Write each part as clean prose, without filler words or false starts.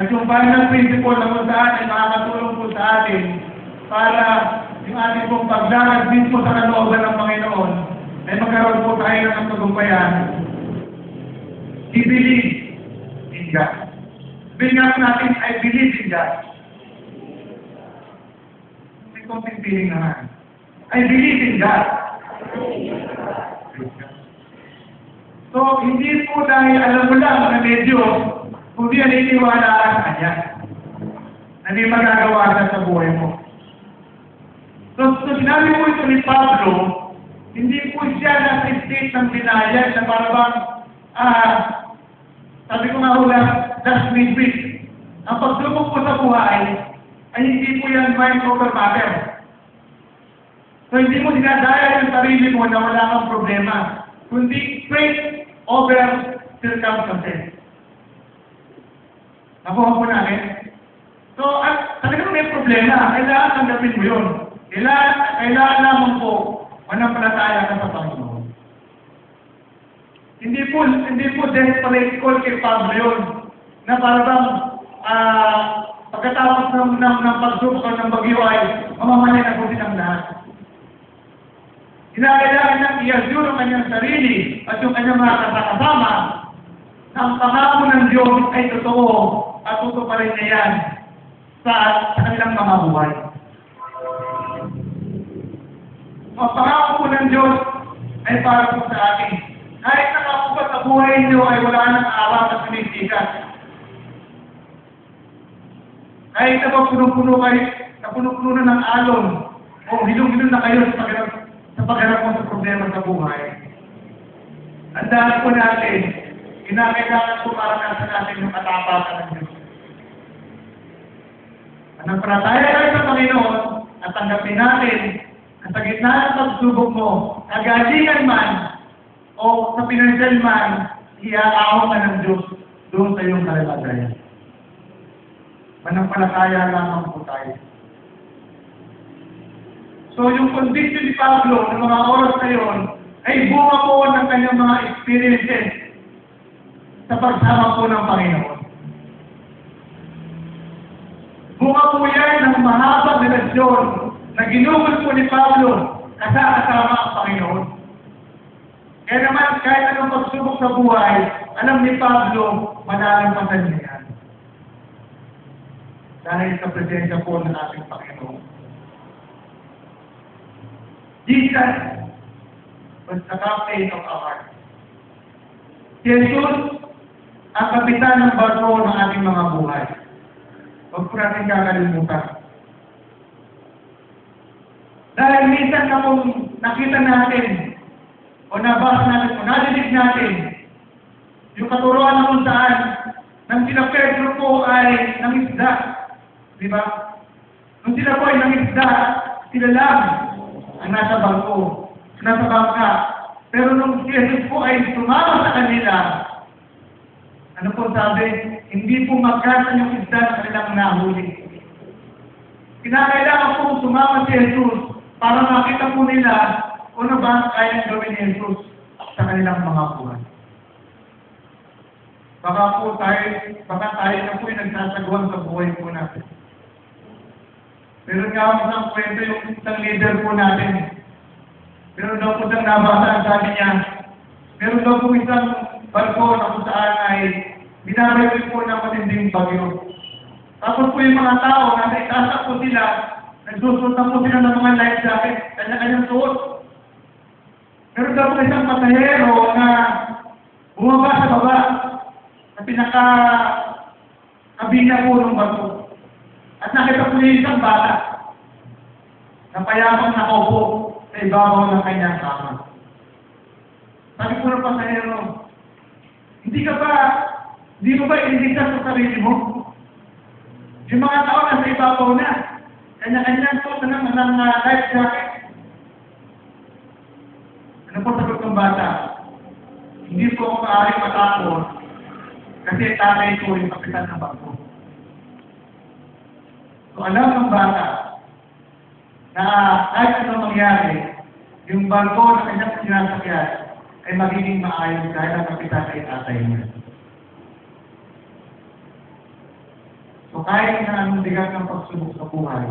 At yung final principle na kung saan ay makakatulong po sa atin para yung ating pong pagdarag mismo sa kalooban ng Panginoon ay magkaroon po tayo ng tagumpayan. I believe in God. Sabihin natin, I believe in God. May konting feeling naman. I believe in God. So, hindi po dahil alam mo lang na may Diyos, kundi naniniwala ka sa Kanya. Na may magagawa ka sa buhay mo. So sinabi po ito ni Pablo, hindi po siya nasa state ng denial na parang, sabi ko nga ulang, that's midweek. Ang pagsubok po sa buhay, ay hindi po yan mind over matter. So hindi mo dinadaya yung sarili mo na wala kang problema, kundi faith over circumstances. Nakuha po namin. So, talagang may problema. Kailangan tanggapin mo yun. Kailangan naman po manampalataya ka sa Panginoon. Hindi po desperate call kay Pablo yun. Na parang pagkatapos ng pagsubok ng bagyo ay mamamalay na po din ang lahat. Kinakailangan niyang i-assure ang kanyang sarili at yung kanyang mga kasama na ang pangako ng Diyos ay totoo at totoo pa rin niya yan sa kanilang mga buhay. Ang pangako po ng Diyos ay para po sa atin. Kahit nakakupat sa buhay niyo ay wala nang awa at sinisikat. Kahit na ba puno-puno na ng alon o hilong-hilong na kayo sa pagharap mo sa problema sa buhay. Ang dahil po natin, kinakailangan po para nasa natin yung katapakan ng Diyos. Manampalataya tayo sa Panginoon at tanggapin natin at sa gitna ng pagsubok mo, kagalingan man o sa pinansyal man, iaahon ka ng Diyos doon sa iyong kalagayan. Manampalataya lamang po tayo. So yung conviction ni Pablo ng mga oras na yun ay bunga po ng kanyang mga experiences sa pagsama po ng Panginoon. Bunga po yan ng mahabang relasyon na ginugol po ni Pablo kasama ang Panginoon. Kaya naman, kahit anong pagsubok sa buhay, alam ni Pablo, malalampasan niya yan. Dahil sa presensya po ng ating Panginoon. Jesus was the captain of our heart. Si Jesus, ang kapitan ng barko ng ating mga buhay. Huwag po natin kakalimutan. Dahil minsan na kung nakita natin, o nabasa natin, o nadinig natin, yung katuruan na kung saan, nang sila Pedro po ay nangisda. Di ba? Nung sila po ay nangisda, sila lang ang nasa barko, nasa bangka. Pero nung si Jesus po ay sumama sa kanila, ano po sabi? Hindi po magkasa yung isda na kanilang nahuli. Kinakailangan po sumama si Jesus para makita po nila ano ba ang kayang gawin ni Jesus sa kanilang mga buhay. Baka tayo na po yung nagsasagawan sa buhay po natin. Meron nga ako isang kwento yung isang leader po natin. Meron daw po siyang nabasa ang sabi niya. Meron daw po isang barko na kung saan ay binaril po ng matinding bagyo. Tapos po yung mga tao, nasa itaas po sila, nagsusuot na po sila ng mga life jacket, kanya-kanyang suot. Meron daw po isang pasahero na bumaba sa baba, sa pinaka-kabina po ng barko. At nakita po niya isang bata, na payapang nakaupo sa ibabaw ng kanyang kama. Sabi po ng pasahero, Hindi mo ba iligtas sa sarili mo? Yung mga tao nasa ibabaw na. Kanya-kanyang suot na ng life jacket. Ano po sagot ng bata? Hindi po ako maaaring matakot kasi tatay ko yung kapitan ng barko. So alam ng bata na kahit ano mangyari, yung barko na kanyang sinasakyan ay magiging maayos dahil ang kapitan ay tatay niya. So kahit na anong bigat ng pagsubok sa buhay,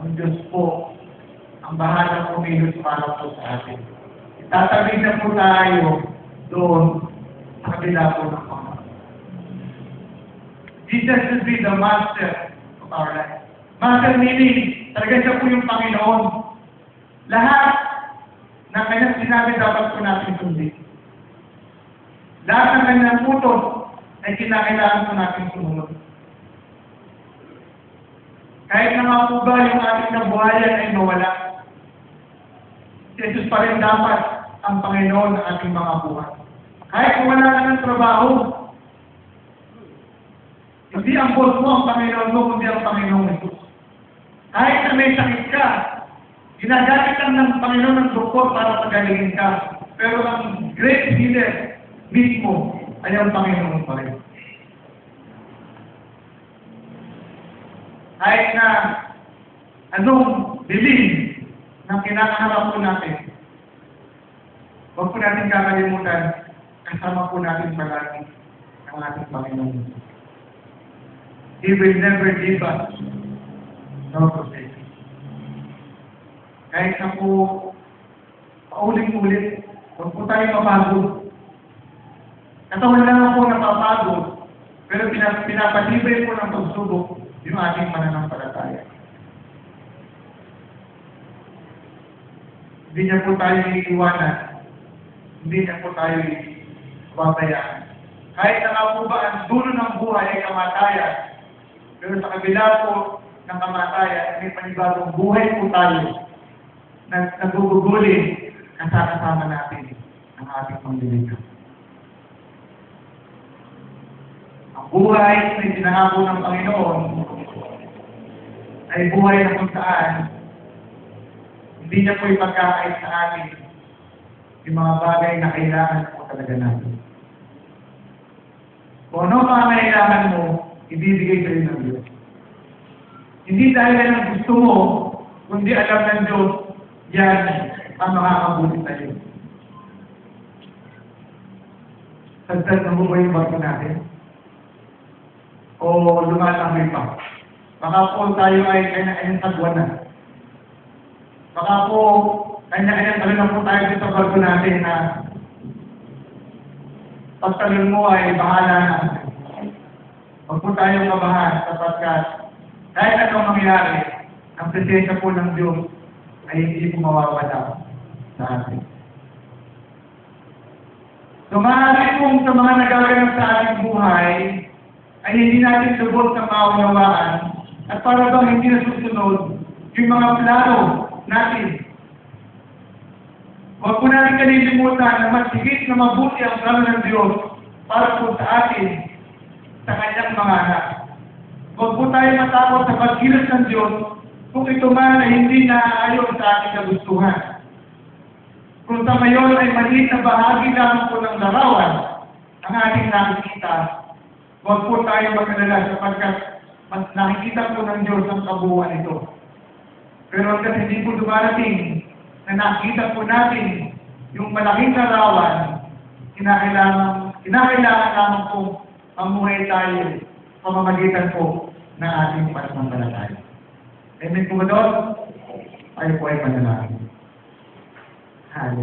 ang Diyos po ang bahalang kumilos para po sa atin. Itatawid na po tayo doon sa kabila po ng mga. Jesus should be the master of our life. Master meaning, talaga siya po yung Panginoon. Lahat ng kanyang sinabi dapat po natin sundin. Lahat ng kanyang utos ay kinakailangan po natin sumunod. Kahit na nga po ba yung ating nabuhayan ay mawala, si Jesus pa rin dapat ang Panginoon ng ating mga buhay. Kahit kung wala ka ng trabaho, hindi ang boss mo ang Panginoon mo, kundi ang Panginoon Jesus. Kahit na may sakit ka, ginagamit lang ng Panginoon ng doktor para pagalingin ka. Pero ang great healer mismo ay ang Panginoon pa rin. Kahit na anong dilim ng kinakaharap po natin, huwag po natin kakalimutan, kasama po natin palagi ang ating Panginoon. He will never leave us nor forsake us. Kahit na po paulit-ulit, huwag po tayo mapagod. Katawan lang po napapagod, pero pinapatibay po ng pagsubok yung ating pananampalataya. Hindi niya po tayo iiwanan, hindi niya po tayo babayaan. Kahit na nga po ba ang dulo ng buhay ay kamatayan, pero sa kabila po ng kamatayan, may panibagong buhay po tayo na naguguguli kasama natin ang ating Panginoon. Ang buhay na itinangako ng Panginoon ay buhay na kung saan hindi niya po ipagkakait sa atin yung mga bagay na kailangan po talaga natin. Kung ano pa ang kailangan mo, ibibigay sa iyo ng Diyos. Hindi dahil ang gusto mo, kundi alam ng Diyos, yan ang makakabuti sa iyo. Sagdad na mo ba yung bago natin? O lumalamay pa? Baka po tayo ay kanya-kanyang sagwan na. Baka po kanya-kanyang talo na po tayo sa bago natin na pagtalon mo ay bahala na. Huwag po tayong mabahan sapagkat kahit anong mangyari, ang presensya po ng Diyos ay hindi po mawawala sa atin. So maaari pong sa mga nagaganap sa ating buhay, ay hindi natin lubos na maunawaan at para bang hindi nasusunod yung mga plano natin. Huwag po natin kalilimutan na mas higit na mabuti ang plano ng Diyos para po sa atin sa kanyang mga anak. Huwag po tayo matakot sa pagkilos ng Diyos kung ito man ay hindi naaayon sa ating kagustuhan. Kung sa mayon ay maliit na bahagi lang po ng larawan ang ating nakikita, huwag po tayo mag-alala sapagkat mas nakikita po ng Diyos ang kabuuan ito. Pero hanggang hindi po dumarating na nakikita po natin yung malaking larawan, kinakailangan naman po mamuhay tayo pamamagitan po ng ating pananampalataya. Amen po ba doon? Tayo po ay manalangin. Hallelujah.